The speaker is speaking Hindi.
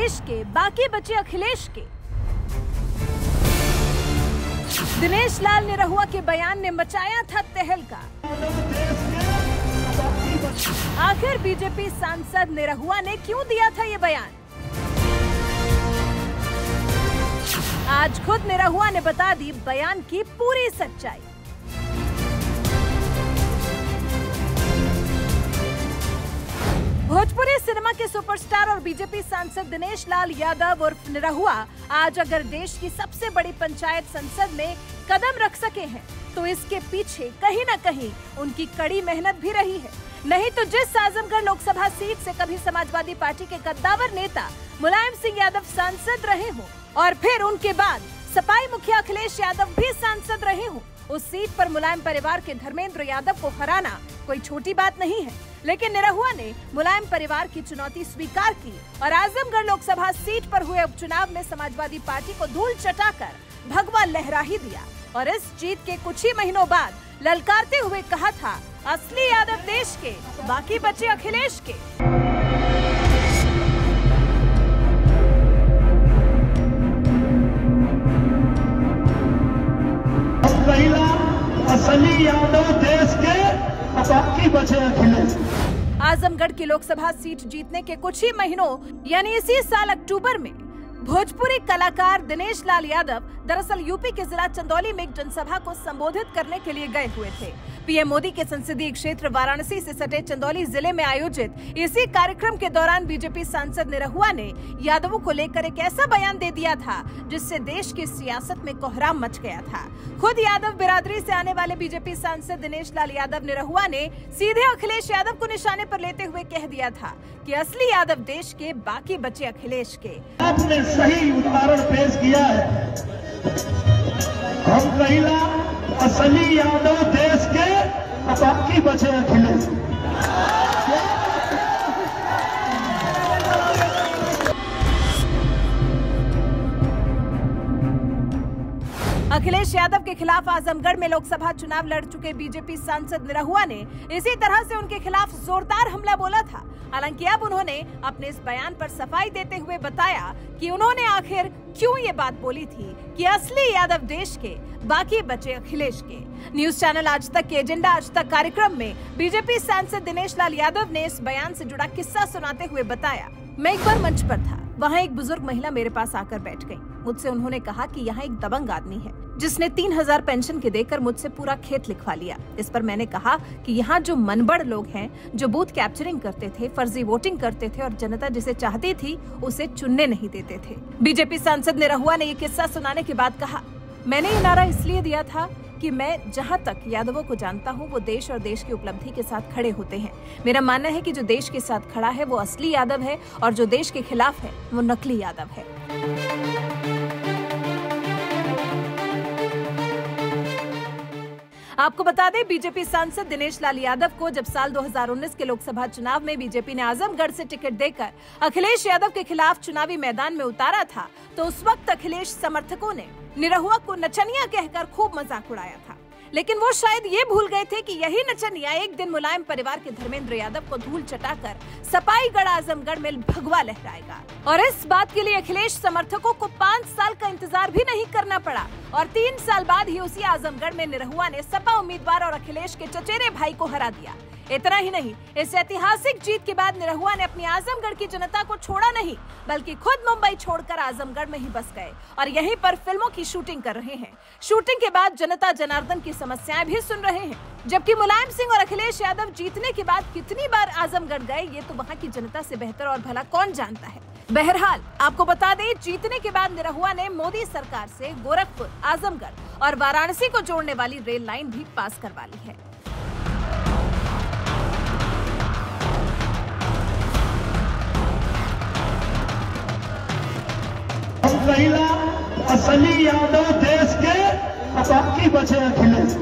देश के, बाकी बचे अखिलेश के। दिनेश लाल निरहुआ के बयान ने मचाया था तहलका। आखिर बीजेपी सांसद निरहुआ ने क्यों दिया था ये बयान? आज खुद निरहुआ ने बता दी बयान की पूरी सच्चाई। भोजपुरी सिनेमा के सुपरस्टार और बीजेपी सांसद दिनेश लाल यादव उर्फ निरहुआ आज अगर देश की सबसे बड़ी पंचायत संसद में कदम रख सके हैं तो इसके पीछे कहीं न कहीं उनकी कड़ी मेहनत भी रही है। नहीं तो जिस आजमगढ़ लोकसभा सीट से कभी समाजवादी पार्टी के कद्दावर नेता मुलायम सिंह यादव सांसद रहे हों और फिर उनके बाद सपाई मुखिया अखिलेश यादव भी सांसद रहे हों, उस सीट पर मुलायम परिवार के धर्मेंद्र यादव को हराना कोई छोटी बात नहीं है। लेकिन निरहुआ ने मुलायम परिवार की चुनौती स्वीकार की और आजमगढ़ लोकसभा सीट पर हुए उपचुनाव में समाजवादी पार्टी को धूल चटाकर भगवा लहरा ही दिया और इस जीत के कुछ ही महीनों बाद ललकारते हुए कहा था, असली यादव देश के, बाकी बचे अखिलेश के। असली यादव देश के, बाकी बचे अखिलेश। आजमगढ़ की लोकसभा सीट जीतने के कुछ ही महीनों यानी इसी साल अक्टूबर में भोजपुरी कलाकार दिनेश लाल यादव दरअसल यूपी के जिला चंदौली में एक जनसभा को संबोधित करने के लिए गए हुए थे। पीएम मोदी के संसदीय क्षेत्र वाराणसी से सटे चंदौली जिले में आयोजित इसी कार्यक्रम के दौरान बीजेपी सांसद निरहुआ ने यादवों को लेकर एक ऐसा बयान दे दिया था जिससे देश की सियासत में कोहराम मच गया था। खुद यादव बिरादरी से आने वाले बीजेपी सांसद दिनेश लाल यादव निरहुआ ने सीधे अखिलेश यादव को निशाने पर लेते हुए कह दिया था कि असली यादव देश के, बाकी बचे अखिलेश के। आपने सही उदाहरण पेश किया है। हम कहिला असली यादव देश के, बाकी बचे अखिलेश। अखिलेश यादव के खिलाफ आजमगढ़ में लोकसभा चुनाव लड़ चुके बीजेपी सांसद निरहुआ ने इसी तरह से उनके खिलाफ जोरदार हमला बोला था। हालांकि अब उन्होंने अपने इस बयान पर सफाई देते हुए बताया कि उन्होंने आखिर क्यों ये बात बोली थी कि असली यादव देश के, बाकी बचे अखिलेश के। न्यूज चैनल आज तक के एजेंडा आज तक कार्यक्रम में बीजेपी सांसद दिनेश लाल यादव ने इस बयान से जुड़ा किस्सा सुनाते हुए बताया, मैं एक बार मंच पर था, वहाँ एक बुजुर्ग महिला मेरे पास आकर बैठ गई। मुझसे उन्होंने कहा कि यहाँ एक दबंग आदमी है जिसने 3000 पेंशन के देकर मुझसे पूरा खेत लिखवा लिया। इस पर मैंने कहा कि यहाँ जो मनबड़ लोग हैं, जो बूथ कैप्चरिंग करते थे, फर्जी वोटिंग करते थे और जनता जिसे चाहती थी उसे चुनने नहीं देते थे। बीजेपी सांसद निरहुआ ने ये किस्सा सुनाने के बाद कहा, मैंने ये नारा इसलिए दिया था कि मैं जहां तक यादवों को जानता हूं वो देश और देश की उपलब्धि के साथ खड़े होते हैं। मेरा मानना है कि जो देश के साथ खड़ा है वो असली यादव है और जो देश के खिलाफ है वो नकली यादव है। आपको बता दें, बीजेपी सांसद दिनेश लाल यादव को जब साल 2019 के लोकसभा चुनाव में बीजेपी ने आजमगढ़ से टिकट देकर अखिलेश यादव के खिलाफ चुनावी मैदान में उतारा था तो उस वक्त अखिलेश समर्थकों ने निरहुआ को नचनिया कहकर खूब मजाक उड़ाया था। लेकिन वो शायद ये भूल गए थे कि यही नचनिया एक दिन मुलायम परिवार के धर्मेंद्र यादव को धूल चटाकर सपाईगढ़ आजमगढ़ में भगवा लहराएगा। और इस बात के लिए अखिलेश समर्थकों को 5 साल का इंतजार भी नहीं करना पड़ा और 3 साल बाद ही उसी आजमगढ़ में निरहुआ ने सपा उम्मीदवार और अखिलेश के चचेरे भाई को हरा दिया। इतना ही नहीं, इस ऐतिहासिक जीत के बाद निरहुआ ने अपनी आजमगढ़ की जनता को छोड़ा नहीं बल्कि खुद मुंबई छोड़कर आजमगढ़ में ही बस गए और यहीं पर फिल्मों की शूटिंग कर रहे हैं। शूटिंग के बाद जनता जनार्दन की समस्याएं भी सुन रहे हैं। जबकि मुलायम सिंह और अखिलेश यादव जीतने के बाद कितनी बार आजमगढ़ गए ये तो वहाँ की जनता से बेहतर और भला कौन जानता है। बहरहाल आपको बता दें, जीतने के बाद निरहुआ ने मोदी सरकार से गोरखपुर, आजमगढ़ और वाराणसी को जोड़ने वाली रेल लाइन भी पास करवा ली है। हम कहिला असली यादव देश के, बाकी बचे अखिलेश।